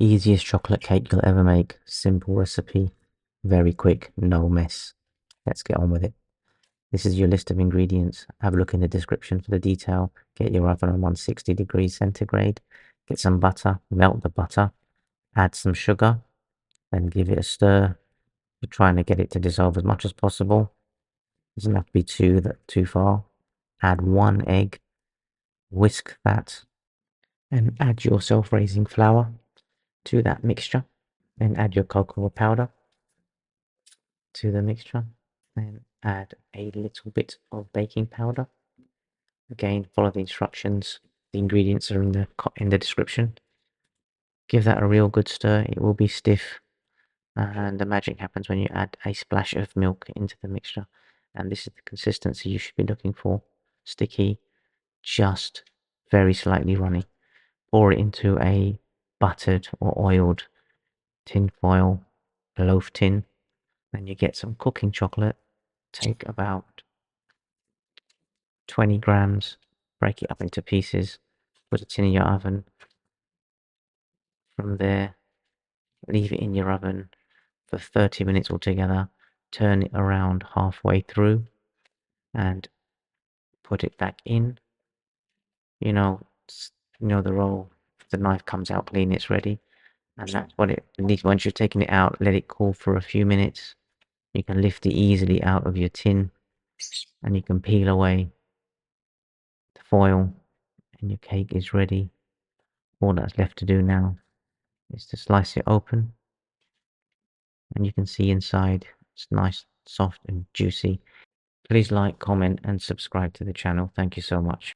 Easiest chocolate cake you'll ever make. Simple recipe, very quick, no mess. Let's get on with it. This is your list of ingredients. Have a look in the description for the detail. Get your oven on 160 degrees centigrade. Get some butter, melt the butter, add some sugar, then give it a stir. You're trying to get it to dissolve as much as possible. Doesn't have to be too far. Add 1 egg, whisk that, and add your self-raising flour to that mixture. Then add your cocoa powder to the mixture. Then add a little bit of baking powder. Again, follow the instructions. The ingredients are in the description. Give that a real good stir. It will be stiff, and the magic happens when you add a splash of milk into the mixture. And this is the consistency you should be looking for. Sticky, just very slightly runny. Pour it into a buttered or oiled tin foil loaf tin. Then you get some cooking chocolate. Take about 20 grams, break it up into pieces, put it in your oven. From there, leave it in your oven for 30 minutes altogether. Turn it around halfway through and put it back in. You know, the roll. If the knife comes out clean, it's ready. And that's what it needs. Once you've taken it out, let it cool for a few minutes. You can lift it easily out of your tin, and you can peel away the foil, and your cake is ready. All that's left to do now is to slice it open, and you can see inside it's nice, soft and juicy. Please like, comment and subscribe to the channel. Thank you so much.